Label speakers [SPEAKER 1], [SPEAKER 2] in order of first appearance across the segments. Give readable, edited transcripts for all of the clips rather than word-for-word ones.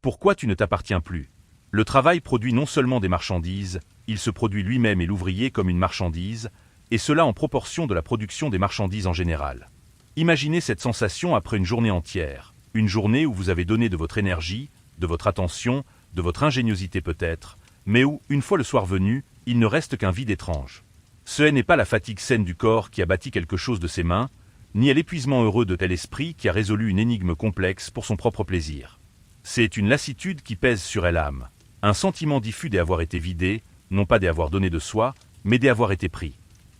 [SPEAKER 1] Pourquoi tu ne t'appartiens plus? Le travail produit non seulement des marchandises, il se produit lui-même et l'ouvrier comme une marchandise, et cela en proportion de la production des marchandises en général. Imaginez cette sensation après une journée entière, une journée où vous avez donné de votre énergie, de votre attention, de votre ingéniosité peut-être, mais où, une fois le soir venu, il ne reste qu'un vide étrange. Ce n'est pas la fatigue saine du corps qui a bâti quelque chose de ses mains, ni à l'épuisement heureux de tel esprit qui a résolu une énigme complexe pour son propre plaisir. C'est une lassitude qui pèse sur l'âme, un sentiment diffus d'avoir été vidé, non pas d'avoir donné de soi, mais d'avoir été pris.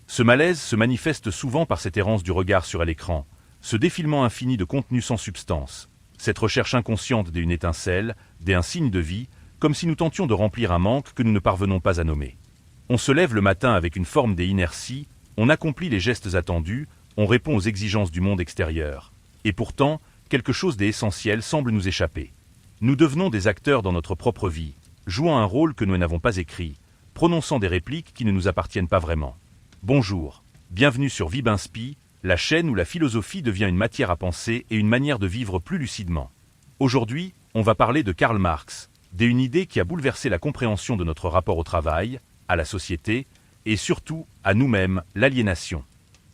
[SPEAKER 1] Ce malaise se manifeste souvent par cette errance du regard sur l'écran, ce défilement infini de contenu sans substance, cette recherche inconsciente d'une étincelle, d'un signe de vie, comme si nous tentions de remplir un manque que nous ne parvenons pas à nommer. On se lève le matin avec une forme d'inertie, on accomplit les gestes attendus, on répond aux exigences du monde extérieur. Et pourtant, quelque chose d'essentiel semble nous échapper. Nous devenons des acteurs dans notre propre vie, jouant un rôle que nous n'avons pas écrit, prononçant des répliques qui ne nous appartiennent pas vraiment. Bonjour, bienvenue sur Vibinspi, la chaîne où la philosophie devient une matière à penser et une manière de vivre plus lucidement. Aujourd'hui, on va parler de Karl Marx, d'une idée qui a bouleversé la compréhension de notre rapport au travail, à la société, et surtout à nous-mêmes, l'aliénation.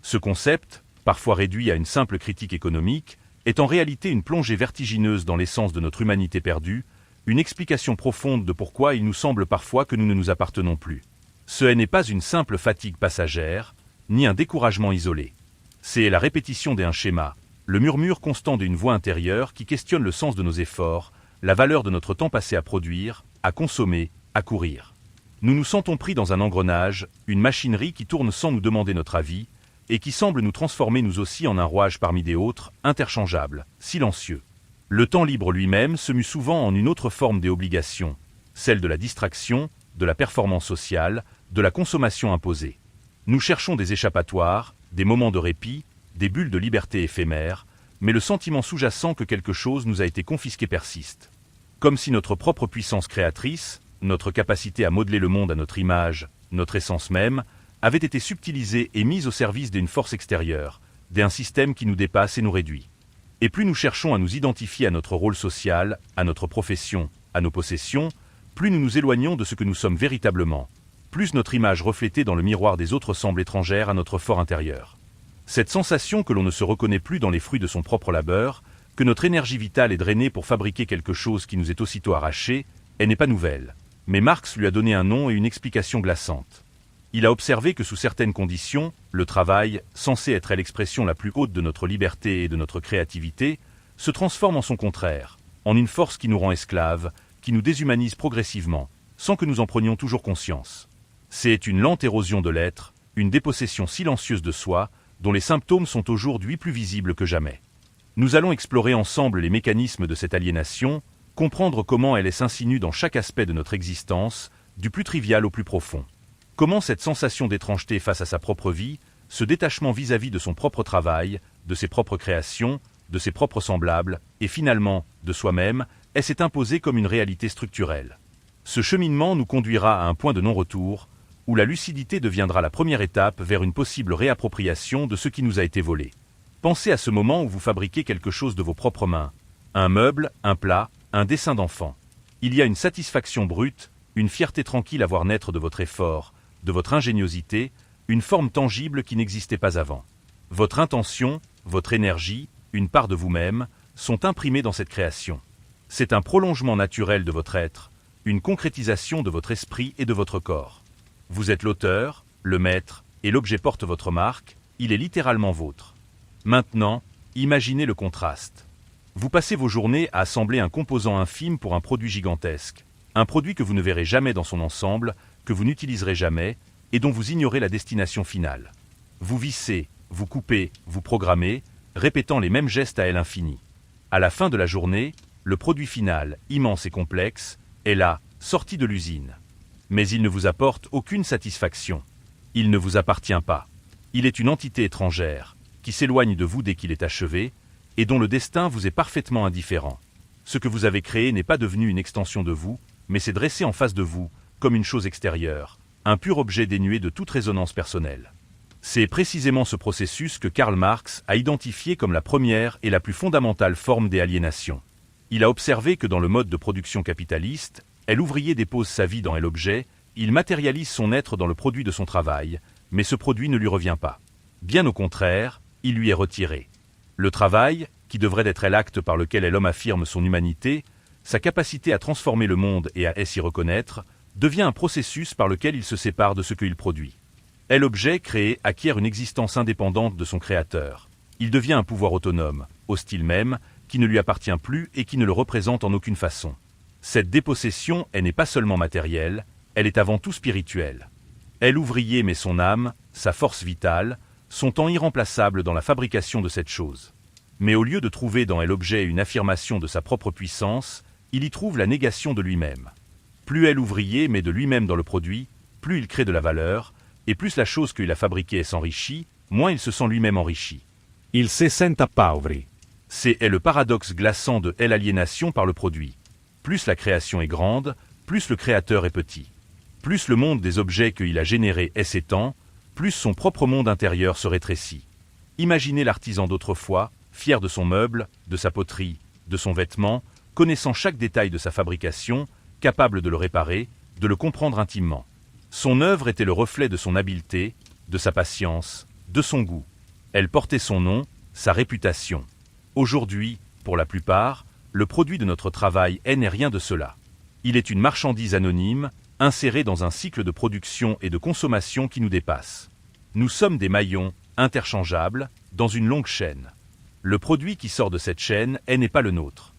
[SPEAKER 1] Ce concept, parfois réduit à une simple critique économique, est en réalité une plongée vertigineuse dans l'essence de notre humanité perdue, une explication profonde de pourquoi il nous semble parfois que nous ne nous appartenons plus. Ce n'est pas une simple fatigue passagère, ni un découragement isolé. C'est la répétition d'un schéma, le murmure constant d'une voix intérieure qui questionne le sens de nos efforts, la valeur de notre temps passé à produire, à consommer, à courir. Nous nous sentons pris dans un engrenage, une machinerie qui tourne sans nous demander notre avis, et qui semble nous transformer nous aussi en un rouage parmi des autres, interchangeables, silencieux. Le temps libre lui-même se mue souvent en une autre forme des obligations, celle de la distraction, de la performance sociale, de la consommation imposée. Nous cherchons des échappatoires, des moments de répit, des bulles de liberté éphémères, mais le sentiment sous-jacent que quelque chose nous a été confisqué persiste. Comme si notre propre puissance créatrice, notre capacité à modeler le monde à notre image, notre essence même, avait été subtilisée et mise au service d'une force extérieure, d'un système qui nous dépasse et nous réduit. Et plus nous cherchons à nous identifier à notre rôle social, à notre profession, à nos possessions, plus nous nous éloignons de ce que nous sommes véritablement, plus notre image reflétée dans le miroir des autres semble étrangère à notre fort intérieur. Cette sensation que l'on ne se reconnaît plus dans les fruits de son propre labeur, que notre énergie vitale est drainée pour fabriquer quelque chose qui nous est aussitôt arraché, elle n'est pas nouvelle. Mais Marx lui a donné un nom et une explication glaçante. Il a observé que sous certaines conditions, le travail, censé être l'expression la plus haute de notre liberté et de notre créativité, se transforme en son contraire, en une force qui nous rend esclaves, qui nous déshumanise progressivement, sans que nous en prenions toujours conscience. C'est une lente érosion de l'être, une dépossession silencieuse de soi, dont les symptômes sont aujourd'hui plus visibles que jamais. Nous allons explorer ensemble les mécanismes de cette aliénation, comprendre comment elle s'insinue dans chaque aspect de notre existence, du plus trivial au plus profond. Comment cette sensation d'étrangeté face à sa propre vie, ce détachement vis-à-vis de son propre travail, de ses propres créations, de ses propres semblables, et finalement, de soi-même, elle s'est imposée comme une réalité structurelle. Ce cheminement nous conduira à un point de non-retour, où la lucidité deviendra la première étape vers une possible réappropriation de ce qui nous a été volé. Pensez à ce moment où vous fabriquez quelque chose de vos propres mains, un meuble, un plat, un dessin d'enfant. Il y a une satisfaction brute, une fierté tranquille à voir naître de votre effort, de votre ingéniosité, une forme tangible qui n'existait pas avant. Votre intention, votre énergie, une part de vous-même, sont imprimées dans cette création. C'est un prolongement naturel de votre être, une concrétisation de votre esprit et de votre corps. Vous êtes l'auteur, le maître, et l'objet porte votre marque, il est littéralement vôtre. Maintenant, imaginez le contraste. Vous passez vos journées à assembler un composant infime pour un produit gigantesque, un produit que vous ne verrez jamais dans son ensemble, que vous n'utiliserez jamais, et dont vous ignorez la destination finale. Vous vissez, vous coupez, vous programmez, répétant les mêmes gestes à l'infini. À la fin de la journée, le produit final, immense et complexe, est là, sorti de l'usine. Mais il ne vous apporte aucune satisfaction. Il ne vous appartient pas. Il est une entité étrangère, qui s'éloigne de vous dès qu'il est achevé, et dont le destin vous est parfaitement indifférent. Ce que vous avez créé n'est pas devenu une extension de vous, mais s'est dressé en face de vous, comme une chose extérieure, un pur objet dénué de toute résonance personnelle. C'est précisément ce processus que Karl Marx a identifié comme la première et la plus fondamentale forme d'aliénation. Il a observé que dans le mode de production capitaliste, l'ouvrier dépose sa vie dans l'objet, il matérialise son être dans le produit de son travail, mais ce produit ne lui revient pas. Bien au contraire, il lui est retiré. Le travail, qui devrait être l'acte par lequel l'homme affirme son humanité, sa capacité à transformer le monde et à s'y reconnaître, devient un processus par lequel il se sépare de ce qu'il produit. L'objet créé acquiert une existence indépendante de son créateur. Il devient un pouvoir autonome, hostile même, qui ne lui appartient plus et qui ne le représente en aucune façon. Cette dépossession, elle n'est pas seulement matérielle, elle est avant tout spirituelle. L'ouvrier met son âme, sa force vitale, son temps irremplaçable dans la fabrication de cette chose. Mais au lieu de trouver dans l'objet une affirmation de sa propre puissance, il y trouve la négation de lui-même. Plus l'ouvrier met de lui-même dans le produit, plus il crée de la valeur, et plus la chose qu'il a fabriquée s'enrichit, moins il se sent lui-même enrichi.
[SPEAKER 2] Il se senta pauvri.
[SPEAKER 1] C'est le paradoxe glaçant de l'aliénation par le produit. Plus la création est grande, plus le créateur est petit. Plus le monde des objets qu'il a générés s'étend, plus son propre monde intérieur se rétrécit. Imaginez l'artisan d'autrefois, fier de son meuble, de sa poterie, de son vêtement, connaissant chaque détail de sa fabrication, capable de le réparer, de le comprendre intimement. Son œuvre était le reflet de son habileté, de sa patience, de son goût. Elle portait son nom, sa réputation. Aujourd'hui, pour la plupart, le produit de notre travail n'est rien de cela. Il est une marchandise anonyme, insérée dans un cycle de production et de consommation qui nous dépasse. Nous sommes des maillons, interchangeables, dans une longue chaîne. Le produit qui sort de cette chaîne n'est pas le nôtre.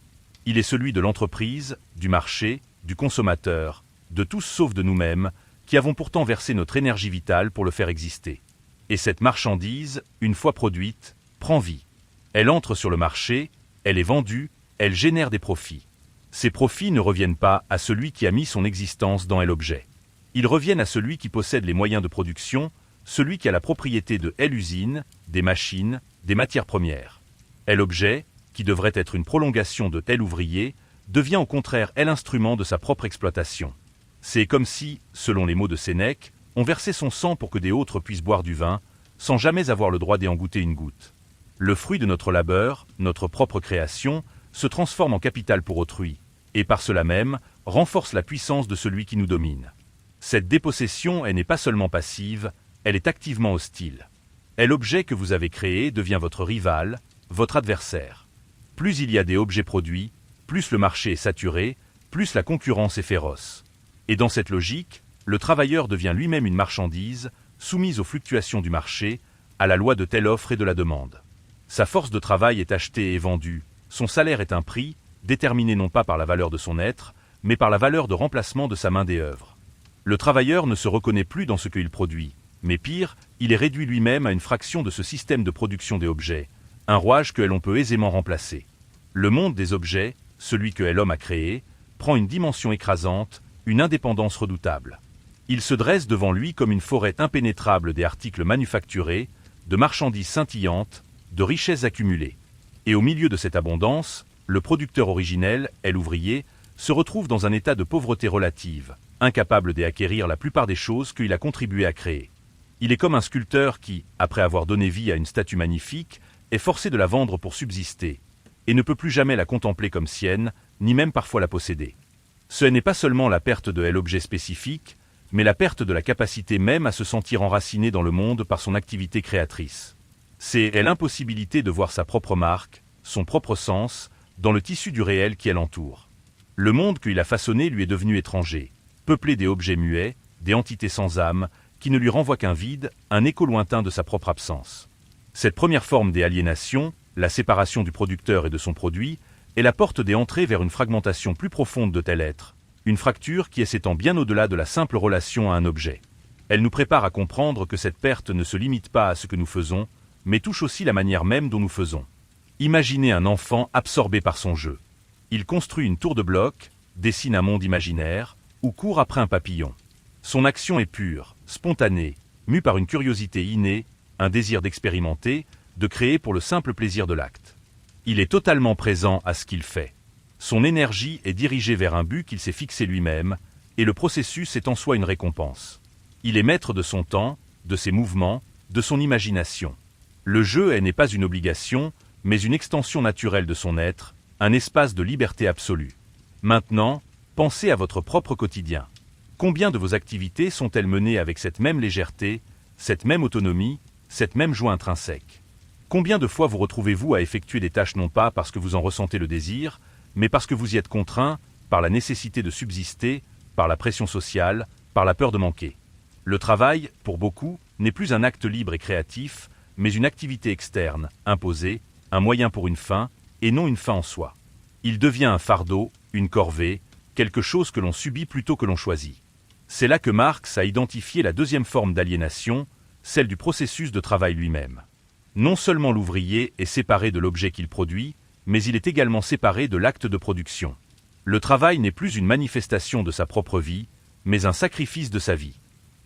[SPEAKER 1] Il est celui de l'entreprise, du marché, du consommateur, de tous sauf de nous-mêmes, qui avons pourtant versé notre énergie vitale pour le faire exister. Et cette marchandise, une fois produite, prend vie. Elle entre sur le marché, elle est vendue, elle génère des profits. Ces profits ne reviennent pas à celui qui a mis son existence dans l'objet. Ils reviennent à celui qui possède les moyens de production, celui qui a la propriété de l'usine, des machines, des matières premières. L'objet, qui devrait être une prolongation de l'ouvrier, devient au contraire l'instrument de sa propre exploitation. C'est comme si, selon les mots de Sénèque, on versait son sang pour que des autres puissent boire du vin, sans jamais avoir le droit d'y en goûter une goutte. Le fruit de notre labeur, notre propre création, se transforme en capital pour autrui, et par cela même, renforce la puissance de celui qui nous domine. Cette dépossession, elle n'est pas seulement passive, elle est activement hostile. L'objet que vous avez créé devient votre rival, votre adversaire. Plus il y a des objets produits, plus le marché est saturé, plus la concurrence est féroce. Et dans cette logique, le travailleur devient lui-même une marchandise, soumise aux fluctuations du marché, à la loi de telle offre et de la demande. Sa force de travail est achetée et vendue, son salaire est un prix, déterminé non pas par la valeur de son être, mais par la valeur de remplacement de sa main d'œuvre. Le travailleur ne se reconnaît plus dans ce qu'il produit, mais pire, il est réduit lui-même à une fraction de ce système de production des objets, un rouage que l'on peut aisément remplacer. Le monde des objets, celui que l'homme a créé, prend une dimension écrasante, une indépendance redoutable. Il se dresse devant lui comme une forêt impénétrable des articles manufacturés, de marchandises scintillantes, de richesses accumulées. Et au milieu de cette abondance, le producteur originel, l'ouvrier, se retrouve dans un état de pauvreté relative, incapable d'acquérir la plupart des choses qu'il a contribué à créer. Il est comme un sculpteur qui, après avoir donné vie à une statue magnifique, est forcé de la vendre pour subsister, et ne peut plus jamais la contempler comme sienne, ni même parfois la posséder. Ce n'est pas seulement la perte de l'objet spécifique, mais la perte de la capacité même à se sentir enraciné dans le monde par son activité créatrice. C'est l'impossibilité de voir sa propre marque, son propre sens, dans le tissu du réel qui l'entoure. Le monde qu'il a façonné lui est devenu étranger, peuplé des objets muets, des entités sans âme, qui ne lui renvoient qu'un vide, un écho lointain de sa propre absence. Cette première forme d'aliénation, la séparation du producteur et de son produit, est la porte des entrées vers une fragmentation plus profonde de tel être, une fracture qui s'étend bien au-delà de la simple relation à un objet. Elle nous prépare à comprendre que cette perte ne se limite pas à ce que nous faisons, mais touche aussi la manière même dont nous faisons. Imaginez un enfant absorbé par son jeu. Il construit une tour de blocs, dessine un monde imaginaire, ou court après un papillon. Son action est pure, spontanée, mue par une curiosité innée, un désir d'expérimenter, de créer pour le simple plaisir de l'acte. Il est totalement présent à ce qu'il fait. Son énergie est dirigée vers un but qu'il s'est fixé lui-même, et le processus est en soi une récompense. Il est maître de son temps, de ses mouvements, de son imagination. Le jeu n'est pas une obligation, mais une extension naturelle de son être, un espace de liberté absolue. Maintenant, pensez à votre propre quotidien. Combien de vos activités sont-elles menées avec cette même légèreté, cette même autonomie, cette même joie intrinsèque? Combien de fois vous retrouvez-vous à effectuer des tâches non pas parce que vous en ressentez le désir, mais parce que vous y êtes contraint, par la nécessité de subsister, par la pression sociale, par la peur de manquer? Le travail, pour beaucoup, n'est plus un acte libre et créatif, mais une activité externe, imposée, un moyen pour une fin, et non une fin en soi. Il devient un fardeau, une corvée, quelque chose que l'on subit plutôt que l'on choisit. C'est là que Marx a identifié la deuxième forme d'aliénation, celle du processus de travail lui-même. Non seulement l'ouvrier est séparé de l'objet qu'il produit, mais il est également séparé de l'acte de production. Le travail n'est plus une manifestation de sa propre vie, mais un sacrifice de sa vie.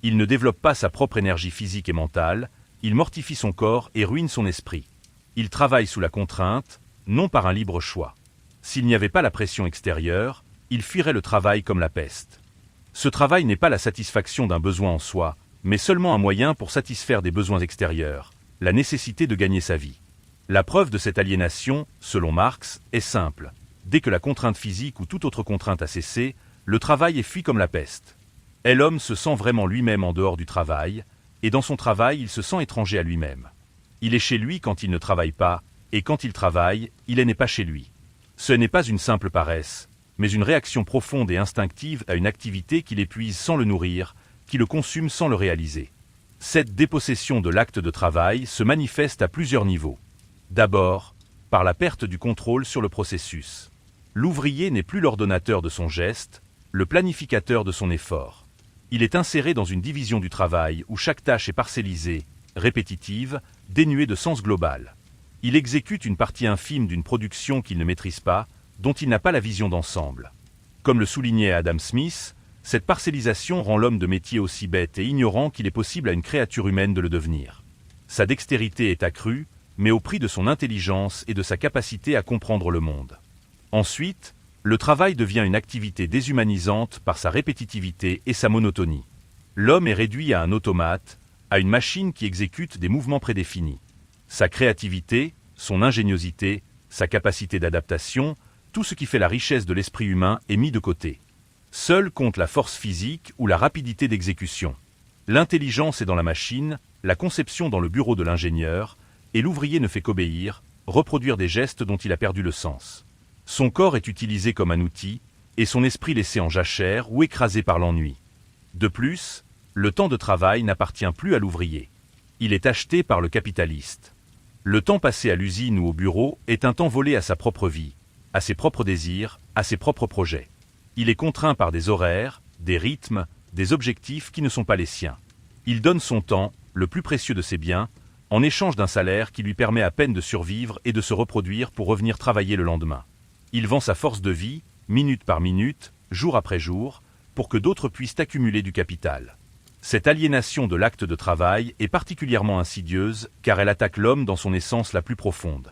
[SPEAKER 1] Il ne développe pas sa propre énergie physique et mentale, il mortifie son corps et ruine son esprit. Il travaille sous la contrainte, non par un libre choix. S'il n'y avait pas la pression extérieure, il fuirait le travail comme la peste. Ce travail n'est pas la satisfaction d'un besoin en soi, mais seulement un moyen pour satisfaire des besoins extérieurs, la nécessité de gagner sa vie. La preuve de cette aliénation, selon Marx, est simple. Dès que la contrainte physique ou toute autre contrainte a cessé, le travail est fui comme la peste. Et l'homme se sent vraiment lui-même en dehors du travail, et dans son travail, il se sent étranger à lui-même. Il est chez lui quand il ne travaille pas, et quand il travaille, il n'est pas chez lui. Ce n'est pas une simple paresse, mais une réaction profonde et instinctive à une activité qui l'épuise sans le nourrir, qui le consume sans le réaliser. Cette dépossession de l'acte de travail se manifeste à plusieurs niveaux. D'abord, par la perte du contrôle sur le processus. L'ouvrier n'est plus l'ordonnateur de son geste, le planificateur de son effort. Il est inséré dans une division du travail où chaque tâche est parcellisée, répétitive, dénuée de sens global. Il exécute une partie infime d'une production qu'il ne maîtrise pas, dont il n'a pas la vision d'ensemble. Comme le soulignait Adam Smith, cette parcellisation rend l'homme de métier aussi bête et ignorant qu'il est possible à une créature humaine de le devenir. Sa dextérité est accrue, mais au prix de son intelligence et de sa capacité à comprendre le monde. Ensuite, le travail devient une activité déshumanisante par sa répétitivité et sa monotonie. L'homme est réduit à un automate, à une machine qui exécute des mouvements prédéfinis. Sa créativité, son ingéniosité, sa capacité d'adaptation, tout ce qui fait la richesse de l'esprit humain est mis de côté. Seul compte la force physique ou la rapidité d'exécution. L'intelligence est dans la machine, la conception dans le bureau de l'ingénieur, et l'ouvrier ne fait qu'obéir, reproduire des gestes dont il a perdu le sens. Son corps est utilisé comme un outil, et son esprit laissé en jachère ou écrasé par l'ennui. De plus, le temps de travail n'appartient plus à l'ouvrier. Il est acheté par le capitaliste. Le temps passé à l'usine ou au bureau est un temps volé à sa propre vie, à ses propres désirs, à ses propres projets. Il est contraint par des horaires, des rythmes, des objectifs qui ne sont pas les siens. Il donne son temps, le plus précieux de ses biens, en échange d'un salaire qui lui permet à peine de survivre et de se reproduire pour revenir travailler le lendemain. Il vend sa force de vie, minute par minute, jour après jour, pour que d'autres puissent accumuler du capital. Cette aliénation de l'acte de travail est particulièrement insidieuse car elle attaque l'homme dans son essence la plus profonde.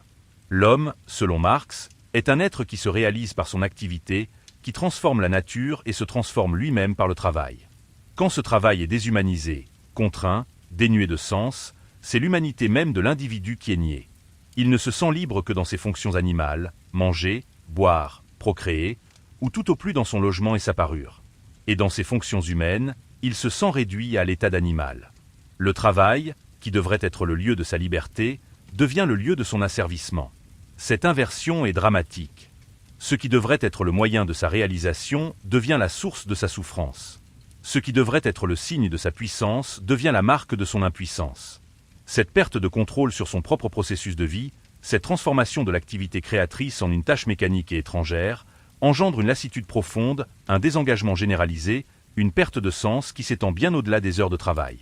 [SPEAKER 1] L'homme, selon Marx, est un être qui se réalise par son activité, qui transforme la nature et se transforme lui-même par le travail. Quand ce travail est déshumanisé, contraint, dénué de sens, c'est l'humanité même de l'individu qui est niée. Il ne se sent libre que dans ses fonctions animales, manger, boire, procréer, ou tout au plus dans son logement et sa parure. Et dans ses fonctions humaines, il se sent réduit à l'état d'animal. Le travail, qui devrait être le lieu de sa liberté, devient le lieu de son asservissement. Cette inversion est dramatique. Ce qui devrait être le moyen de sa réalisation devient la source de sa souffrance. Ce qui devrait être le signe de sa puissance devient la marque de son impuissance. Cette perte de contrôle sur son propre processus de vie, cette transformation de l'activité créatrice en une tâche mécanique et étrangère, engendre une lassitude profonde, un désengagement généralisé, une perte de sens qui s'étend bien au-delà des heures de travail.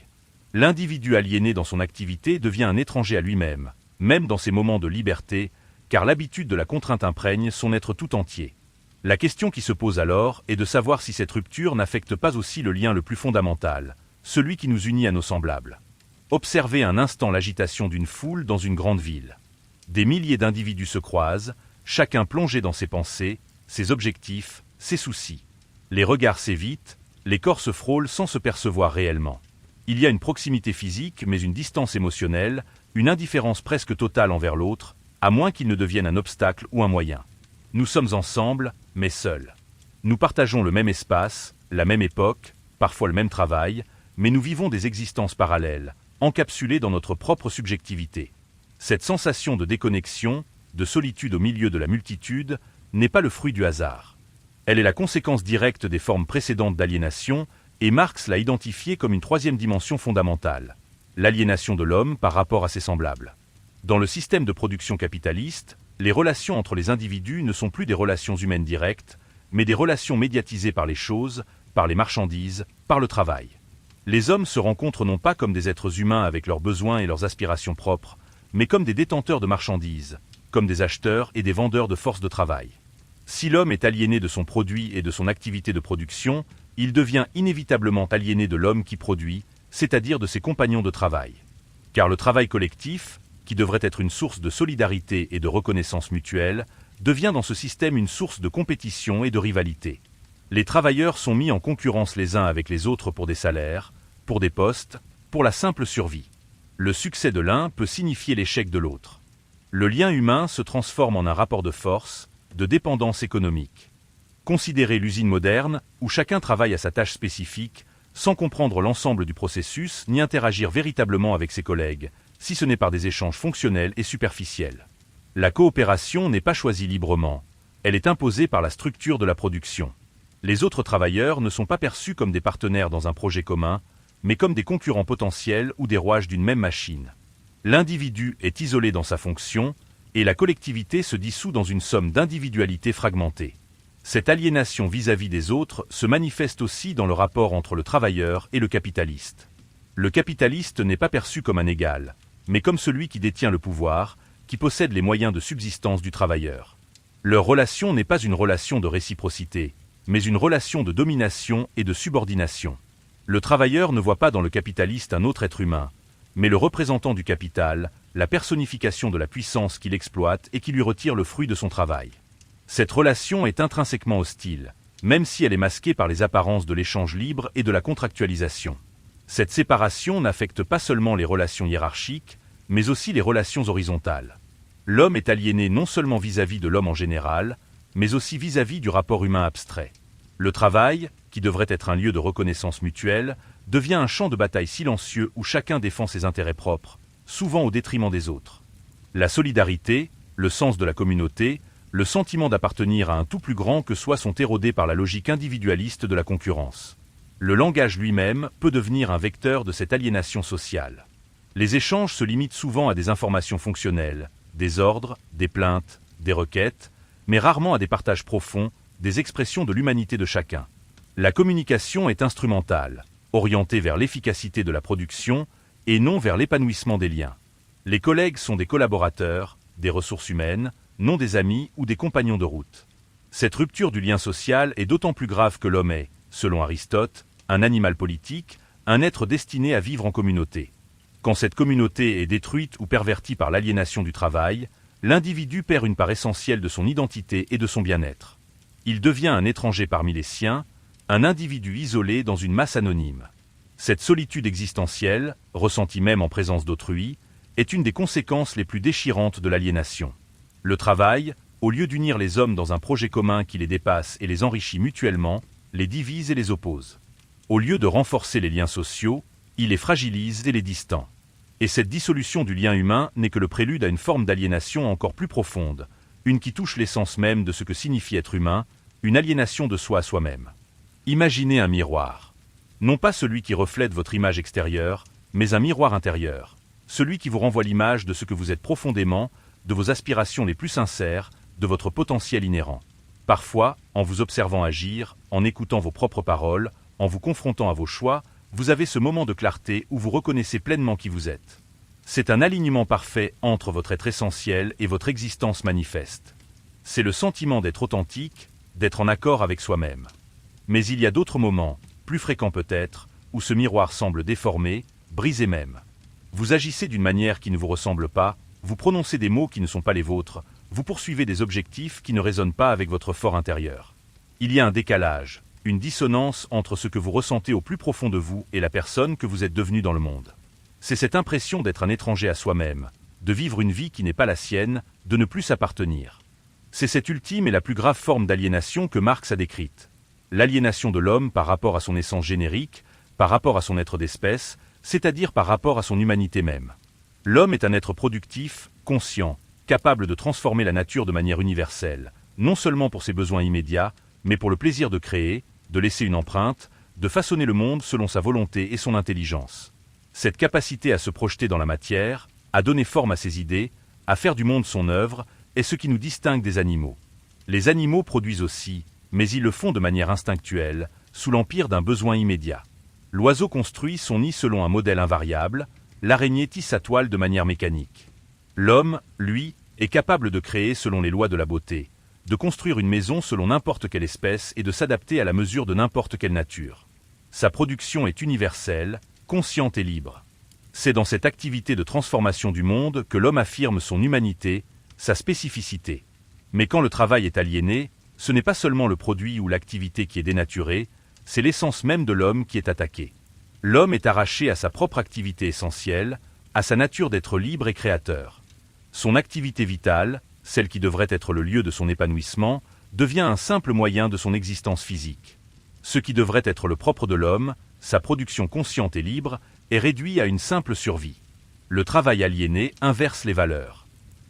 [SPEAKER 1] L'individu aliéné dans son activité devient un étranger à lui-même, même dans ses moments de liberté, car l'habitude de la contrainte imprègne son être tout entier. La question qui se pose alors est de savoir si cette rupture n'affecte pas aussi le lien le plus fondamental, celui qui nous unit à nos semblables. Observez un instant l'agitation d'une foule dans une grande ville. Des milliers d'individus se croisent, chacun plongé dans ses pensées, ses objectifs, ses soucis. Les regards s'évitent, les corps se frôlent sans se percevoir réellement. Il y a une proximité physique, mais une distance émotionnelle, une indifférence presque totale envers l'autre, à moins qu'il ne devienne un obstacle ou un moyen. Nous sommes ensemble, mais seuls. Nous partageons le même espace, la même époque, parfois le même travail, mais nous vivons des existences parallèles, encapsulées dans notre propre subjectivité. Cette sensation de déconnexion, de solitude au milieu de la multitude, n'est pas le fruit du hasard. Elle est la conséquence directe des formes précédentes d'aliénation, et Marx l'a identifiée comme une troisième dimension fondamentale, l'aliénation de l'homme par rapport à ses semblables. Dans le système de production capitaliste, les relations entre les individus ne sont plus des relations humaines directes, mais des relations médiatisées par les choses, par les marchandises, par le travail. Les hommes se rencontrent non pas comme des êtres humains avec leurs besoins et leurs aspirations propres, mais comme des détenteurs de marchandises, comme des acheteurs et des vendeurs de force de travail. Si l'homme est aliéné de son produit et de son activité de production, il devient inévitablement aliéné de l'homme qui produit, c'est-à-dire de ses compagnons de travail. Car le travail collectif, qui devrait être une source de solidarité et de reconnaissance mutuelle, devient dans ce système une source de compétition et de rivalité. Les travailleurs sont mis en concurrence les uns avec les autres pour des salaires, pour des postes, pour la simple survie. Le succès de l'un peut signifier l'échec de l'autre. Le lien humain se transforme en un rapport de force, de dépendance économique. Considérez l'usine moderne, où chacun travaille à sa tâche spécifique, sans comprendre l'ensemble du processus ni interagir véritablement avec ses collègues, si ce n'est par des échanges fonctionnels et superficiels. La coopération n'est pas choisie librement, elle est imposée par la structure de la production. Les autres travailleurs ne sont pas perçus comme des partenaires dans un projet commun, mais comme des concurrents potentiels ou des rouages d'une même machine. L'individu est isolé dans sa fonction, et la collectivité se dissout dans une somme d'individualités fragmentées. Cette aliénation vis-à-vis des autres se manifeste aussi dans le rapport entre le travailleur et le capitaliste. Le capitaliste n'est pas perçu comme un égal, mais comme celui qui détient le pouvoir, qui possède les moyens de subsistance du travailleur. Leur relation n'est pas une relation de réciprocité, mais une relation de domination et de subordination. Le travailleur ne voit pas dans le capitaliste un autre être humain, mais le représentant du capital, la personnification de la puissance qu'il exploite et qui lui retire le fruit de son travail. Cette relation est intrinsèquement hostile, même si elle est masquée par les apparences de l'échange libre et de la contractualisation. Cette séparation n'affecte pas seulement les relations hiérarchiques, mais aussi les relations horizontales. L'homme est aliéné non seulement vis-à-vis de l'homme en général, mais aussi vis-à-vis du rapport humain abstrait. Le travail, qui devrait être un lieu de reconnaissance mutuelle, devient un champ de bataille silencieux où chacun défend ses intérêts propres, souvent au détriment des autres. La solidarité, le sens de la communauté, le sentiment d'appartenir à un tout plus grand que soi sont érodés par la logique individualiste de la concurrence. Le langage lui-même peut devenir un vecteur de cette aliénation sociale. Les échanges se limitent souvent à des informations fonctionnelles, des ordres, des plaintes, des requêtes, mais rarement à des partages profonds, des expressions de l'humanité de chacun. La communication est instrumentale, orientée vers l'efficacité de la production et non vers l'épanouissement des liens. Les collègues sont des collaborateurs, des ressources humaines, non des amis ou des compagnons de route. Cette rupture du lien social est d'autant plus grave que l'homme est, selon Aristote, un animal politique, un être destiné à vivre en communauté. Quand cette communauté est détruite ou pervertie par l'aliénation du travail, l'individu perd une part essentielle de son identité et de son bien-être. Il devient un étranger parmi les siens, un individu isolé dans une masse anonyme. Cette solitude existentielle, ressentie même en présence d'autrui, est une des conséquences les plus déchirantes de l'aliénation. Le travail, au lieu d'unir les hommes dans un projet commun qui les dépasse et les enrichit mutuellement, les divise et les oppose. Au lieu de renforcer les liens sociaux, il les fragilise et les distend. Et cette dissolution du lien humain n'est que le prélude à une forme d'aliénation encore plus profonde, une qui touche l'essence même de ce que signifie être humain, une aliénation de soi à soi-même. Imaginez un miroir. Non pas celui qui reflète votre image extérieure, mais un miroir intérieur, celui qui vous renvoie l'image de ce que vous êtes profondément, de vos aspirations les plus sincères, de votre potentiel inhérent. Parfois, en vous observant agir, en écoutant vos propres paroles, en vous confrontant à vos choix, vous avez ce moment de clarté où vous reconnaissez pleinement qui vous êtes. C'est un alignement parfait entre votre être essentiel et votre existence manifeste. C'est le sentiment d'être authentique, d'être en accord avec soi-même. Mais il y a d'autres moments, plus fréquents peut-être, où ce miroir semble déformé, brisé même. Vous agissez d'une manière qui ne vous ressemble pas, vous prononcez des mots qui ne sont pas les vôtres, vous poursuivez des objectifs qui ne résonnent pas avec votre fort intérieur. Il y a un décalage, une dissonance entre ce que vous ressentez au plus profond de vous et la personne que vous êtes devenue dans le monde. C'est cette impression d'être un étranger à soi-même, de vivre une vie qui n'est pas la sienne, de ne plus s'appartenir. C'est cette ultime et la plus grave forme d'aliénation que Marx a décrite. L'aliénation de l'homme par rapport à son essence générique, par rapport à son être d'espèce, c'est-à-dire par rapport à son humanité même. L'homme est un être productif, conscient, capable de transformer la nature de manière universelle, non seulement pour ses besoins immédiats, mais pour le plaisir de créer, de laisser une empreinte, de façonner le monde selon sa volonté et son intelligence. Cette capacité à se projeter dans la matière, à donner forme à ses idées, à faire du monde son œuvre, est ce qui nous distingue des animaux. Les animaux produisent aussi, mais ils le font de manière instinctuelle, sous l'empire d'un besoin immédiat. L'oiseau construit son nid selon un modèle invariable, l'araignée tisse sa toile de manière mécanique. L'homme, lui, est capable de créer selon les lois de la beauté, de construire une maison selon n'importe quelle espèce et de s'adapter à la mesure de n'importe quelle nature. Sa production est universelle, consciente et libre. C'est dans cette activité de transformation du monde que l'homme affirme son humanité, sa spécificité. Mais quand le travail est aliéné, ce n'est pas seulement le produit ou l'activité qui est dénaturée, c'est l'essence même de l'homme qui est attaquée. L'homme est arraché à sa propre activité essentielle, à sa nature d'être libre et créateur. Son activité vitale, celle qui devrait être le lieu de son épanouissement, devient un simple moyen de son existence physique. Ce qui devrait être le propre de l'homme, sa production consciente et libre, est réduit à une simple survie. Le travail aliéné inverse les valeurs.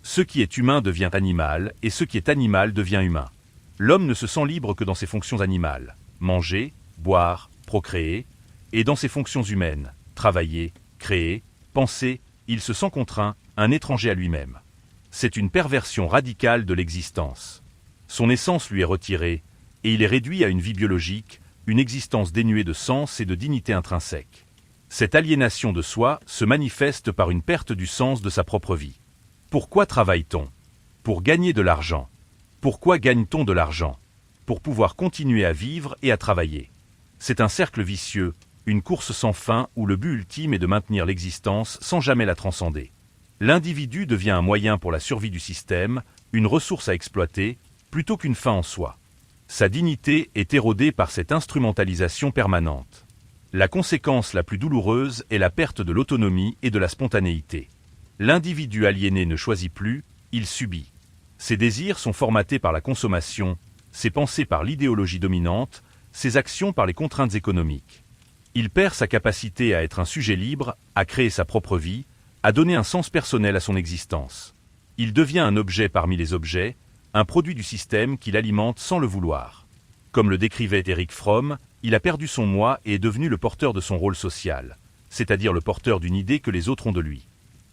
[SPEAKER 1] Ce qui est humain devient animal, et ce qui est animal devient humain. L'homme ne se sent libre que dans ses fonctions animales, manger, boire, procréer, et dans ses fonctions humaines, travailler, créer, penser, il se sent contraint, un étranger à lui-même. C'est une perversion radicale de l'existence. Son essence lui est retirée, et il est réduit à une vie biologique, une existence dénuée de sens et de dignité intrinsèque. Cette aliénation de soi se manifeste par une perte du sens de sa propre vie. Pourquoi travaille-t-on? Pour gagner de l'argent. Pourquoi gagne-t-on de l'argent? Pour pouvoir continuer à vivre et à travailler. C'est un cercle vicieux, une course sans fin où le but ultime est de maintenir l'existence sans jamais la transcender. L'individu devient un moyen pour la survie du système, une ressource à exploiter, plutôt qu'une fin en soi. Sa dignité est érodée par cette instrumentalisation permanente. La conséquence la plus douloureuse est la perte de l'autonomie et de la spontanéité. L'individu aliéné ne choisit plus, il subit. Ses désirs sont formatés par la consommation, ses pensées par l'idéologie dominante, ses actions par les contraintes économiques. Il perd sa capacité à être un sujet libre, à créer sa propre vie, à donner un sens personnel à son existence. Il devient un objet parmi les objets, un produit du système qui l'alimente sans le vouloir. Comme le décrivait Erich Fromm, il a perdu son moi et est devenu le porteur de son rôle social, c'est-à-dire le porteur d'une idée que les autres ont de lui.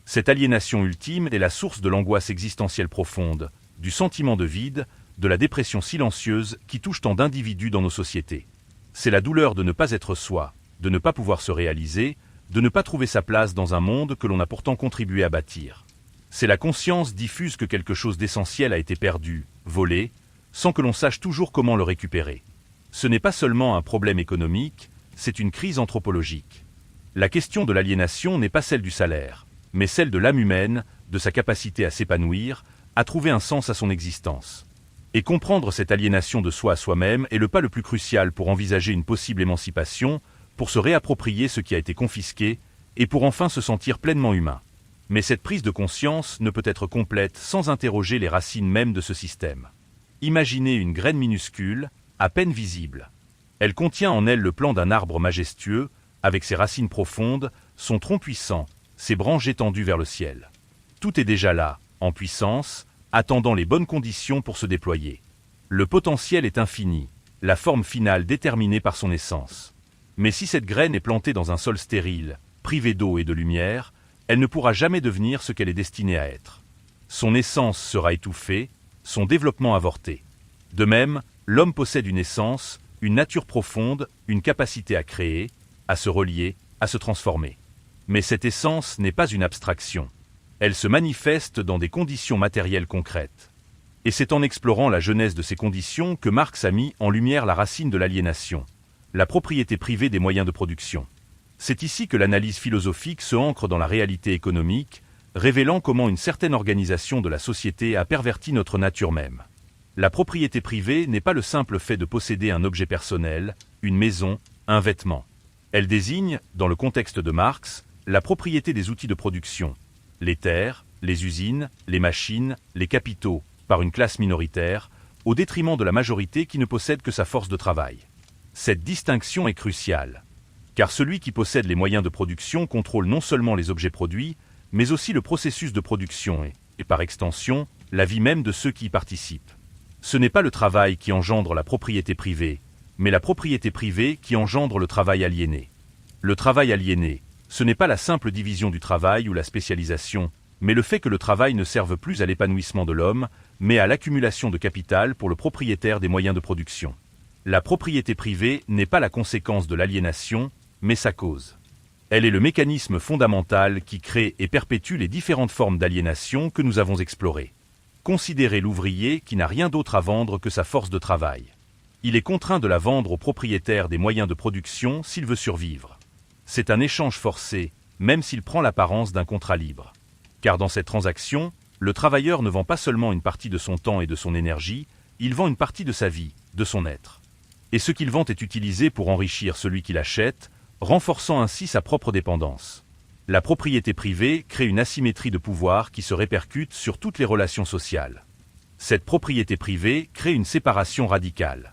[SPEAKER 1] Cette aliénation ultime est la source de l'angoisse existentielle profonde, du sentiment de vide, de la dépression silencieuse qui touche tant d'individus dans nos sociétés. C'est la douleur de ne pas être soi, de ne pas pouvoir se réaliser, de ne pas trouver sa place dans un monde que l'on a pourtant contribué à bâtir. C'est la conscience diffuse que quelque chose d'essentiel a été perdu, volé, sans que l'on sache toujours comment le récupérer. Ce n'est pas seulement un problème économique, c'est une crise anthropologique. La question de l'aliénation n'est pas celle du salaire, mais celle de l'âme humaine, de sa capacité à s'épanouir, à trouver un sens à son existence. Et comprendre cette aliénation de soi à soi-même est le pas le plus crucial pour envisager une possible émancipation, pour se réapproprier ce qui a été confisqué, et pour enfin se sentir pleinement humain. Mais cette prise de conscience ne peut être complète sans interroger les racines mêmes de ce système. Imaginez une graine minuscule, à peine visible. Elle contient en elle le plan d'un arbre majestueux, avec ses racines profondes, son tronc puissant, ses branches étendues vers le ciel. Tout est déjà là, en puissance, attendant les bonnes conditions pour se déployer. Le potentiel est infini, la forme finale déterminée par son essence. Mais si cette graine est plantée dans un sol stérile, privé d'eau et de lumière, elle ne pourra jamais devenir ce qu'elle est destinée à être. Son essence sera étouffée, son développement avorté. De même, l'homme possède une essence, une nature profonde, une capacité à créer, à se relier, à se transformer. Mais cette essence n'est pas une abstraction. Elle se manifeste dans des conditions matérielles concrètes. Et c'est en explorant la genèse de ces conditions que Marx a mis en lumière la racine de l'aliénation, la propriété privée des moyens de production. C'est ici que l'analyse philosophique se ancre dans la réalité économique, révélant comment une certaine organisation de la société a perverti notre nature même. La propriété privée n'est pas le simple fait de posséder un objet personnel, une maison, un vêtement. Elle désigne, dans le contexte de Marx, la propriété des outils de production, les terres, les usines, les machines, les capitaux, par une classe minoritaire, au détriment de la majorité qui ne possède que sa force de travail. Cette distinction est cruciale, car celui qui possède les moyens de production contrôle non seulement les objets produits, mais aussi le processus de production et par extension, la vie même de ceux qui y participent. Ce n'est pas le travail qui engendre la propriété privée, mais la propriété privée qui engendre le travail aliéné. Le travail aliéné, ce n'est pas la simple division du travail ou la spécialisation, mais le fait que le travail ne serve plus à l'épanouissement de l'homme, mais à l'accumulation de capital pour le propriétaire des moyens de production. La propriété privée n'est pas la conséquence de l'aliénation, mais sa cause. Elle est le mécanisme fondamental qui crée et perpétue les différentes formes d'aliénation que nous avons explorées. Considérez l'ouvrier qui n'a rien d'autre à vendre que sa force de travail. Il est contraint de la vendre au propriétaire des moyens de production s'il veut survivre. C'est un échange forcé, même s'il prend l'apparence d'un contrat libre. Car dans cette transaction, le travailleur ne vend pas seulement une partie de son temps et de son énergie, il vend une partie de sa vie, de son être. Et ce qu'il vend est utilisé pour enrichir celui qui l'achète, renforçant ainsi sa propre dépendance. La propriété privée crée une asymétrie de pouvoir qui se répercute sur toutes les relations sociales. Cette propriété privée crée une séparation radicale.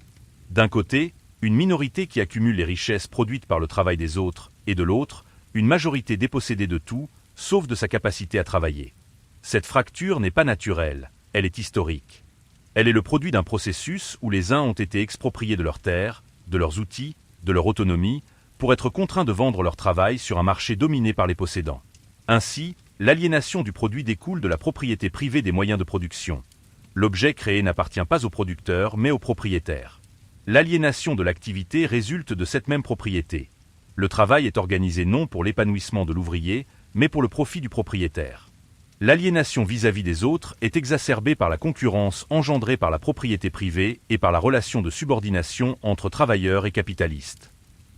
[SPEAKER 1] D'un côté, une minorité qui accumule les richesses produites par le travail des autres, et de l'autre, une majorité dépossédée de tout, sauf de sa capacité à travailler. Cette fracture n'est pas naturelle, elle est historique. Elle est le produit d'un processus où les uns ont été expropriés de leurs terres, de leurs outils, de leur autonomie, pour être contraints de vendre leur travail sur un marché dominé par les possédants. Ainsi, l'aliénation du produit découle de la propriété privée des moyens de production. L'objet créé n'appartient pas au producteur, mais au propriétaire. L'aliénation de l'activité résulte de cette même propriété. Le travail est organisé non pour l'épanouissement de l'ouvrier, mais pour le profit du propriétaire. L'aliénation vis-à-vis des autres est exacerbée par la concurrence engendrée par la propriété privée et par la relation de subordination entre travailleurs et capitalistes.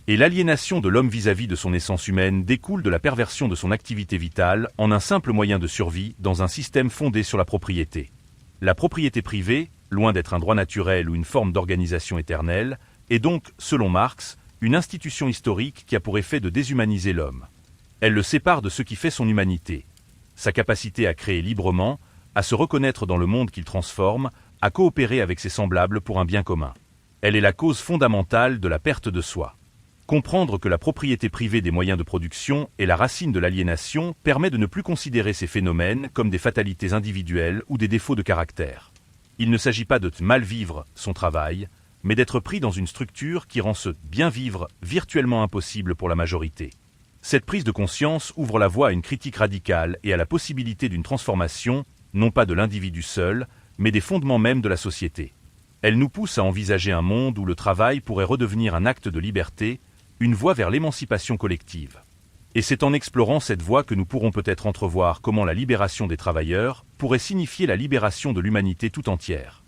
[SPEAKER 1] Et l'aliénation de l'homme vis-à-vis de son essence humaine découle de la perversion de son activité vitale en un simple moyen de survie dans un système fondé sur la propriété. La propriété privée, loin d'être un droit naturel ou une forme d'organisation éternelle, est donc, selon Marx, une institution historique qui a pour effet de déshumaniser l'homme. Elle le sépare de ce qui fait son humanité. Sa capacité à créer librement, à se reconnaître dans le monde qu'il transforme, à coopérer avec ses semblables pour un bien commun. Elle est la cause fondamentale de la perte de soi. Comprendre que la propriété privée des moyens de production est la racine de l'aliénation permet de ne plus considérer ces phénomènes comme des fatalités individuelles ou des défauts de caractère. Il ne s'agit pas de mal vivre son travail, mais d'être pris dans une structure qui rend ce bien vivre virtuellement impossible pour la majorité. Cette prise de conscience ouvre la voie à une critique radicale et à la possibilité d'une transformation, non pas de l'individu seul, mais des fondements mêmes de la société. Elle nous pousse à envisager un monde où le travail pourrait redevenir un acte de liberté, une voie vers l'émancipation collective. Et c'est en explorant cette voie que nous pourrons peut-être entrevoir comment la libération des travailleurs pourrait signifier la libération de l'humanité tout entière.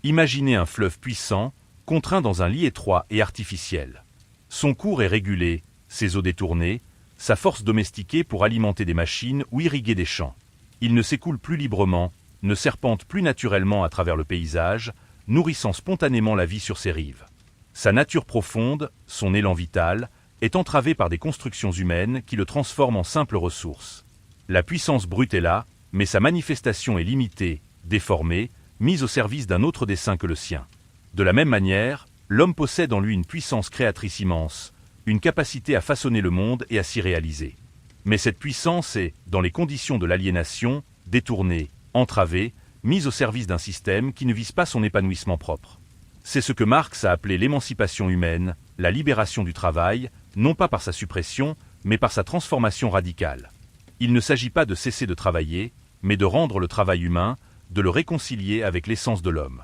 [SPEAKER 1] Imaginez un fleuve puissant, contraint dans un lit étroit et artificiel. Son cours est régulé, ses eaux détournées, sa force domestiquée pour alimenter des machines ou irriguer des champs. Il ne s'écoule plus librement, ne serpente plus naturellement à travers le paysage, nourrissant spontanément la vie sur ses rives. Sa nature profonde, son élan vital, est entravé par des constructions humaines qui le transforment en simple ressource. La puissance brute est là, mais sa manifestation est limitée, déformée, mise au service d'un autre dessein que le sien. De la même manière, l'homme possède en lui une puissance créatrice immense, une capacité à façonner le monde et à s'y réaliser. Mais cette puissance est, dans les conditions de l'aliénation, détournée, entravée, mise au service d'un système qui ne vise pas son épanouissement propre. C'est ce que Marx a appelé l'émancipation humaine, la libération du travail, non pas par sa suppression, mais par sa transformation radicale. Il ne s'agit pas de cesser de travailler, mais de rendre le travail humain, de le réconcilier avec l'essence de l'homme.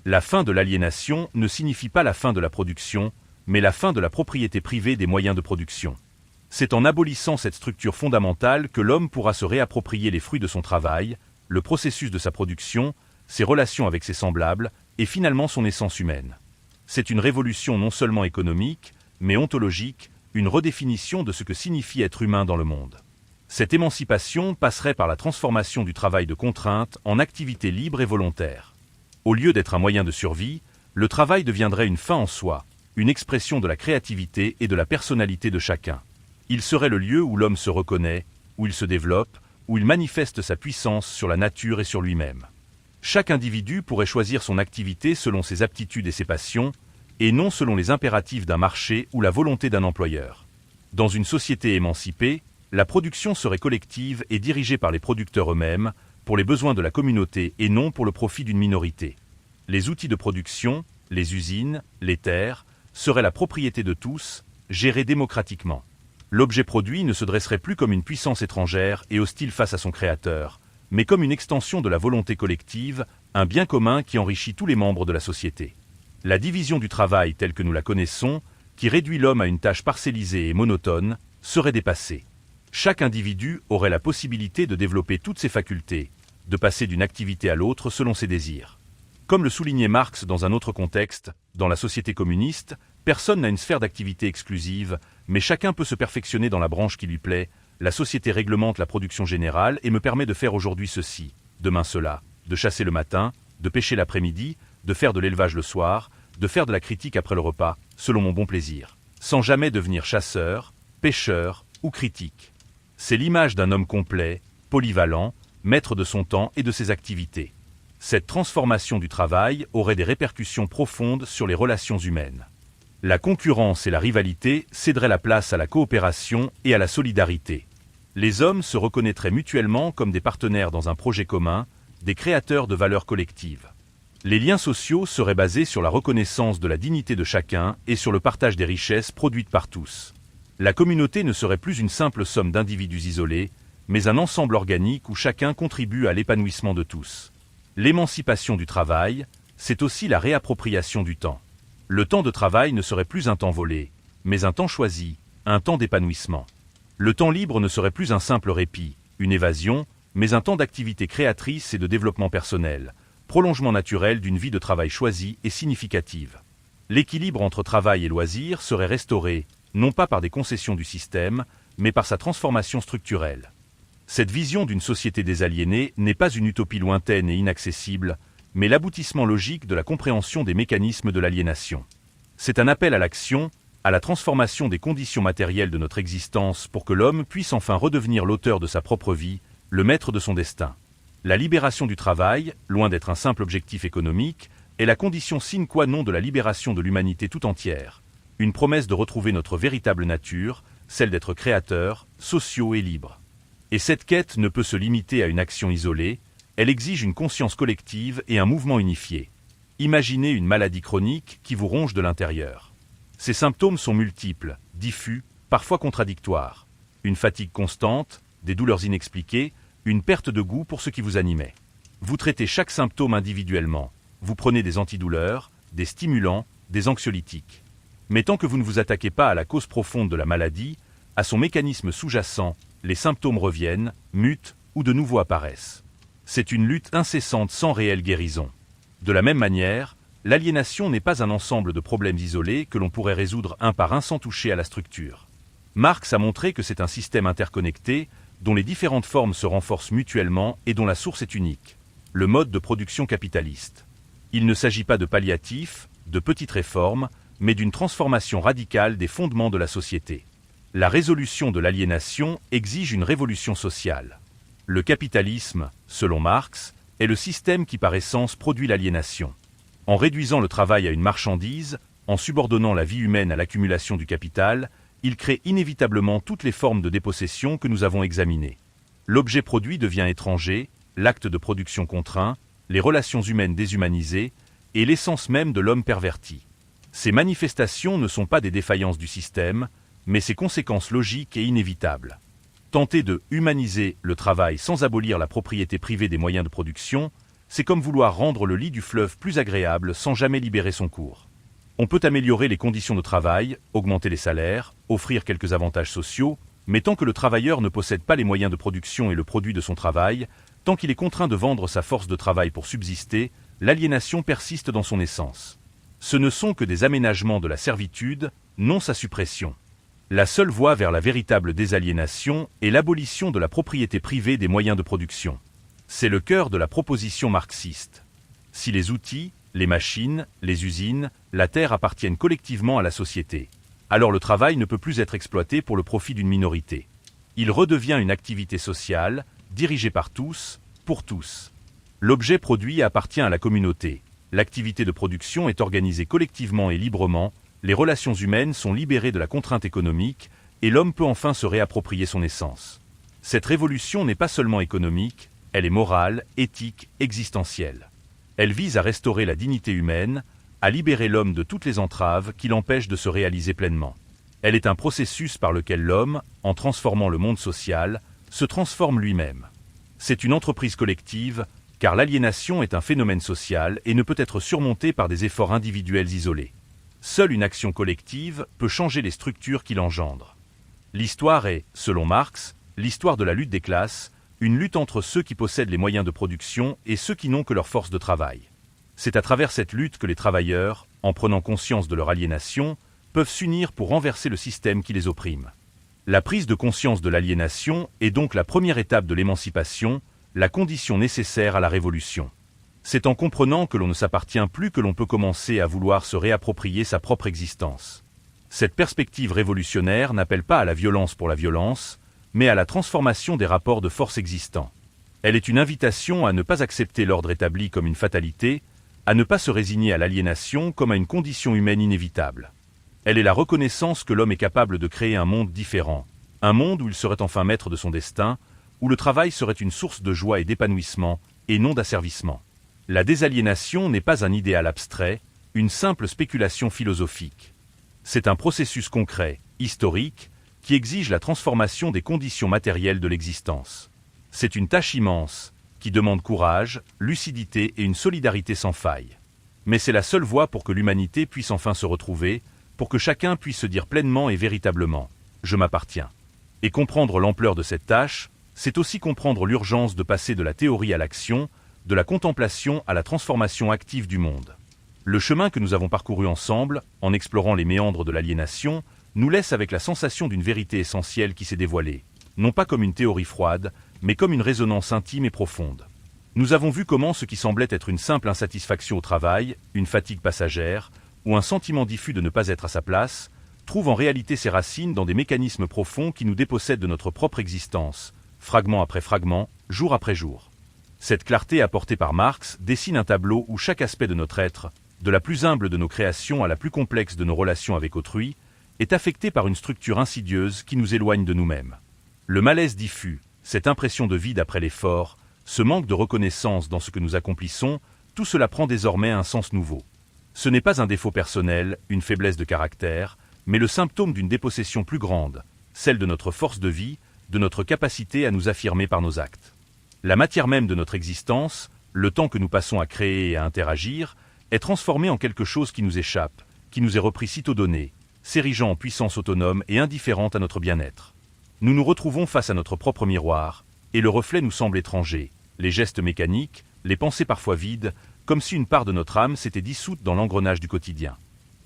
[SPEAKER 1] La fin de l'aliénation ne signifie pas la fin de la production, mais la fin de la propriété privée des moyens de production. C'est en abolissant cette structure fondamentale que l'homme pourra se réapproprier les fruits de son travail, le processus de sa production, ses relations avec ses semblables, et finalement son essence humaine. C'est une révolution non seulement économique, mais ontologique, une redéfinition de ce que signifie être humain dans le monde. Cette émancipation passerait par la transformation du travail de contrainte en activité libre et volontaire. Au lieu d'être un moyen de survie, le travail deviendrait une fin en soi, une expression de la créativité et de la personnalité de chacun. Il serait le lieu où l'homme se reconnaît, où il se développe, où il manifeste sa puissance sur la nature et sur lui-même. Chaque individu pourrait choisir son activité selon ses aptitudes et ses passions, et non selon les impératifs d'un marché ou la volonté d'un employeur. Dans une société émancipée, la production serait collective et dirigée par les producteurs eux-mêmes, pour les besoins de la communauté et non pour le profit d'une minorité. Les outils de production, les usines, les terres, seraient la propriété de tous, gérés démocratiquement. L'objet produit ne se dresserait plus comme une puissance étrangère et hostile face à son créateur, mais comme une extension de la volonté collective, un bien commun qui enrichit tous les membres de la société. La division du travail telle que nous la connaissons, qui réduit l'homme à une tâche parcellisée et monotone, serait dépassée. Chaque individu aurait la possibilité de développer toutes ses facultés, de passer d'une activité à l'autre selon ses désirs. Comme le soulignait Marx dans un autre contexte, dans la société communiste, personne n'a une sphère d'activité exclusive, mais chacun peut se perfectionner dans la branche qui lui plaît. La société réglemente la production générale et me permet de faire aujourd'hui ceci, demain cela, de chasser le matin, de pêcher l'après-midi, de faire de l'élevage le soir, de faire de la critique après le repas, selon mon bon plaisir, sans jamais devenir chasseur, pêcheur ou critique. C'est l'image d'un homme complet, polyvalent, maître de son temps et de ses activités. Cette transformation du travail aurait des répercussions profondes sur les relations humaines. La concurrence et la rivalité céderaient la place à la coopération et à la solidarité. Les hommes se reconnaîtraient mutuellement comme des partenaires dans un projet commun, des créateurs de valeurs collectives. Les liens sociaux seraient basés sur la reconnaissance de la dignité de chacun et sur le partage des richesses produites par tous. La communauté ne serait plus une simple somme d'individus isolés, mais un ensemble organique où chacun contribue à l'épanouissement de tous. L'émancipation du travail, c'est aussi la réappropriation du temps. Le temps de travail ne serait plus un temps volé, mais un temps choisi, un temps d'épanouissement. Le temps libre ne serait plus un simple répit, une évasion, mais un temps d'activité créatrice et de développement personnel, prolongement naturel d'une vie de travail choisie et significative. L'équilibre entre travail et loisirs serait restauré, non pas par des concessions du système, mais par sa transformation structurelle. Cette vision d'une société désaliénée n'est pas une utopie lointaine et inaccessible, mais l'aboutissement logique de la compréhension des mécanismes de l'aliénation. C'est un appel à l'action, à la transformation des conditions matérielles de notre existence pour que l'homme puisse enfin redevenir l'auteur de sa propre vie, le maître de son destin. La libération du travail, loin d'être un simple objectif économique, est la condition sine qua non de la libération de l'humanité tout entière, une promesse de retrouver notre véritable nature, celle d'être créateurs, sociaux et libres. Et cette quête ne peut se limiter à une action isolée, elle exige une conscience collective et un mouvement unifié. Imaginez une maladie chronique qui vous ronge de l'intérieur. Ces symptômes sont multiples, diffus, parfois contradictoires. Une fatigue constante, des douleurs inexpliquées, une perte de goût pour ce qui vous animait. Vous traitez chaque symptôme individuellement. Vous prenez des antidouleurs, des stimulants, des anxiolytiques. Mais tant que vous ne vous attaquez pas à la cause profonde de la maladie, à son mécanisme sous-jacent, les symptômes reviennent, mutent ou de nouveau apparaissent. C'est une lutte incessante sans réelle guérison. De la même manière, l'aliénation n'est pas un ensemble de problèmes isolés que l'on pourrait résoudre un par un sans toucher à la structure. Marx a montré que c'est un système interconnecté, dont les différentes formes se renforcent mutuellement et dont la source est unique. Le mode de production capitaliste. Il ne s'agit pas de palliatifs, de petites réformes, mais d'une transformation radicale des fondements de la société. La résolution de l'aliénation exige une révolution sociale. Le capitalisme, selon Marx, est le système qui par essence produit l'aliénation. En réduisant le travail à une marchandise, en subordonnant la vie humaine à l'accumulation du capital, il crée inévitablement toutes les formes de dépossession que nous avons examinées. L'objet produit devient étranger, l'acte de production contraint, les relations humaines déshumanisées et l'essence même de l'homme perverti. Ces manifestations ne sont pas des défaillances du système, mais ses conséquences logiques et inévitables. Tenter de humaniser le travail sans abolir la propriété privée des moyens de production, c'est comme vouloir rendre le lit du fleuve plus agréable sans jamais libérer son cours. On peut améliorer les conditions de travail, augmenter les salaires, offrir quelques avantages sociaux, mais tant que le travailleur ne possède pas les moyens de production et le produit de son travail, tant qu'il est contraint de vendre sa force de travail pour subsister, l'aliénation persiste dans son essence. Ce ne sont que des aménagements de la servitude, non sa suppression. La seule voie vers la véritable désaliénation est l'abolition de la propriété privée des moyens de production. C'est le cœur de la proposition marxiste. Si les outils, les machines, les usines, la terre appartiennent collectivement à la société, alors le travail ne peut plus être exploité pour le profit d'une minorité. Il redevient une activité sociale, dirigée par tous, pour tous. L'objet produit appartient à la communauté. L'activité de production est organisée collectivement et librement, les relations humaines sont libérées de la contrainte économique, et l'homme peut enfin se réapproprier son essence. Cette révolution n'est pas seulement économique, elle est morale, éthique, existentielle. Elle vise à restaurer la dignité humaine, à libérer l'homme de toutes les entraves qui l'empêchent de se réaliser pleinement. Elle est un processus par lequel l'homme, en transformant le monde social, se transforme lui-même. C'est une entreprise collective, car l'aliénation est un phénomène social et ne peut être surmontée par des efforts individuels isolés. Seule une action collective peut changer les structures qui l'engendrent. L'histoire est, selon Marx, l'histoire de la lutte des classes, une lutte entre ceux qui possèdent les moyens de production et ceux qui n'ont que leur force de travail. C'est à travers cette lutte que les travailleurs, en prenant conscience de leur aliénation, peuvent s'unir pour renverser le système qui les opprime. La prise de conscience de l'aliénation est donc la première étape de l'émancipation, la condition nécessaire à la révolution. C'est en comprenant que l'on ne s'appartient plus que l'on peut commencer à vouloir se réapproprier sa propre existence. Cette perspective révolutionnaire n'appelle pas à la violence pour la violence, mais à la transformation des rapports de force existants. Elle est une invitation à ne pas accepter l'ordre établi comme une fatalité, à ne pas se résigner à l'aliénation comme à une condition humaine inévitable. Elle est la reconnaissance que l'homme est capable de créer un monde différent, un monde où il serait enfin maître de son destin, où le travail serait une source de joie et d'épanouissement, et non d'asservissement. La désaliénation n'est pas un idéal abstrait, une simple spéculation philosophique. C'est un processus concret, historique, qui exige la transformation des conditions matérielles de l'existence. C'est une tâche immense, qui demande courage, lucidité et une solidarité sans faille. Mais c'est la seule voie pour que l'humanité puisse enfin se retrouver, pour que chacun puisse se dire pleinement et véritablement « je m'appartiens ». Et comprendre l'ampleur de cette tâche, c'est aussi comprendre l'urgence de passer de la théorie à l'action, de la contemplation à la transformation active du monde. Le chemin que nous avons parcouru ensemble, en explorant les méandres de l'aliénation, nous laisse avec la sensation d'une vérité essentielle qui s'est dévoilée, non pas comme une théorie froide, mais comme une résonance intime et profonde. Nous avons vu comment ce qui semblait être une simple insatisfaction au travail, une fatigue passagère, ou un sentiment diffus de ne pas être à sa place, trouve en réalité ses racines dans des mécanismes profonds qui nous dépossèdent de notre propre existence, fragment après fragment, jour après jour. Cette clarté apportée par Marx dessine un tableau où chaque aspect de notre être, de la plus humble de nos créations à la plus complexe de nos relations avec autrui, est affecté par une structure insidieuse qui nous éloigne de nous-mêmes. Le malaise diffus, cette impression de vide après l'effort, ce manque de reconnaissance dans ce que nous accomplissons, tout cela prend désormais un sens nouveau. Ce n'est pas un défaut personnel, une faiblesse de caractère, mais le symptôme d'une dépossession plus grande, celle de notre force de vie, de notre capacité à nous affirmer par nos actes. La matière même de notre existence, le temps que nous passons à créer et à interagir, est transformée en quelque chose qui nous échappe, qui nous est repris sitôt donné, s'érigeant en puissance autonome et indifférente à notre bien-être. Nous nous retrouvons face à notre propre miroir, et le reflet nous semble étranger, les gestes mécaniques, les pensées parfois vides, comme si une part de notre âme s'était dissoute dans l'engrenage du quotidien.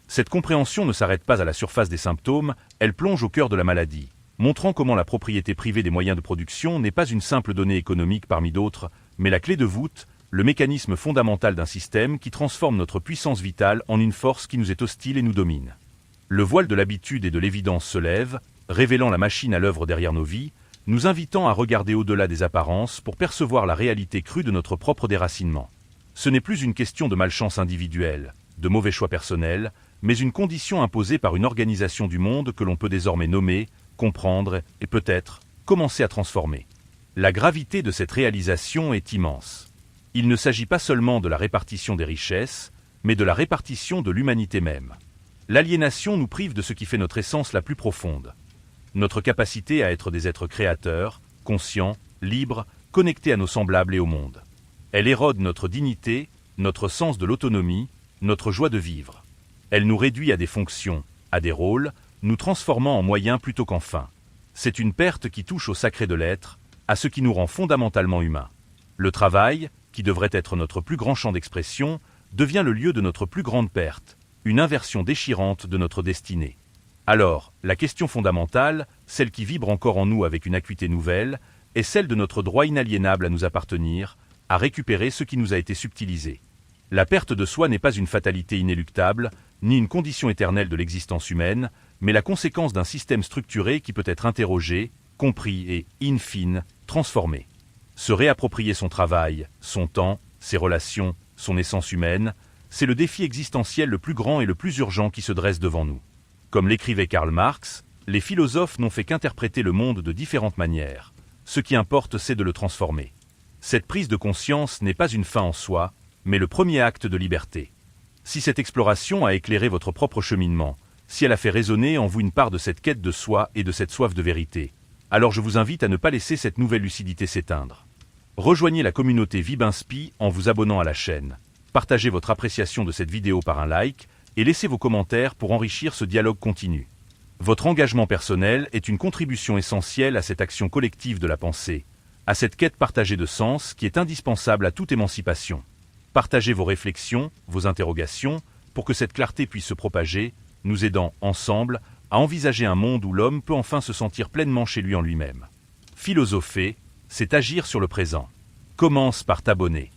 [SPEAKER 1] Cette compréhension ne s'arrête pas à la surface des symptômes, elle plonge au cœur de la maladie, montrant comment la propriété privée des moyens de production n'est pas une simple donnée économique parmi d'autres, mais la clé de voûte, le mécanisme fondamental d'un système qui transforme notre puissance vitale en une force qui nous est hostile et nous domine. Le voile de l'habitude et de l'évidence se lève, révélant la machine à l'œuvre derrière nos vies, nous invitant à regarder au-delà des apparences pour percevoir la réalité crue de notre propre déracinement. Ce n'est plus une question de malchance individuelle, de mauvais choix personnels, mais une condition imposée par une organisation du monde que l'on peut désormais nommer, comprendre et peut-être commencer à transformer. La gravité de cette réalisation est immense. Il ne s'agit pas seulement de la répartition des richesses, mais de la répartition de l'humanité même. L'aliénation nous prive de ce qui fait notre essence la plus profonde. Notre capacité à être des êtres créateurs, conscients, libres, connectés à nos semblables et au monde. Elle érode notre dignité, notre sens de l'autonomie, notre joie de vivre. Elle nous réduit à des fonctions, à des rôles, nous transformant en moyens plutôt qu'en fins. C'est une perte qui touche au sacré de l'être, à ce qui nous rend fondamentalement humains. Le travail, qui devrait être notre plus grand champ d'expression, devient le lieu de notre plus grande perte, une inversion déchirante de notre destinée. Alors, la question fondamentale, celle qui vibre encore en nous avec une acuité nouvelle, est celle de notre droit inaliénable à nous appartenir, à récupérer ce qui nous a été subtilisé. La perte de soi n'est pas une fatalité inéluctable, ni une condition éternelle de l'existence humaine, mais la conséquence d'un système structuré qui peut être interrogé, compris et, in fine, transformé. Se réapproprier son travail, son temps, ses relations, son essence humaine, c'est le défi existentiel le plus grand et le plus urgent qui se dresse devant nous. Comme l'écrivait Karl Marx, les philosophes n'ont fait qu'interpréter le monde de différentes manières. Ce qui importe, c'est de le transformer. Cette prise de conscience n'est pas une fin en soi, mais le premier acte de liberté. Si cette exploration a éclairé votre propre cheminement, si elle a fait résonner en vous une part de cette quête de soi et de cette soif de vérité, alors je vous invite à ne pas laisser cette nouvelle lucidité s'éteindre. Rejoignez la communauté Vibinspi en vous abonnant à la chaîne. Partagez votre appréciation de cette vidéo par un like et laissez vos commentaires pour enrichir ce dialogue continu. Votre engagement personnel est une contribution essentielle à cette action collective de la pensée, à cette quête partagée de sens qui est indispensable à toute émancipation. Partagez vos réflexions, vos interrogations, pour que cette clarté puisse se propager, nous aidant, ensemble, à envisager un monde où l'homme peut enfin se sentir pleinement chez lui en lui-même. Philosopher, c'est agir sur le présent. Commence par t'abonner.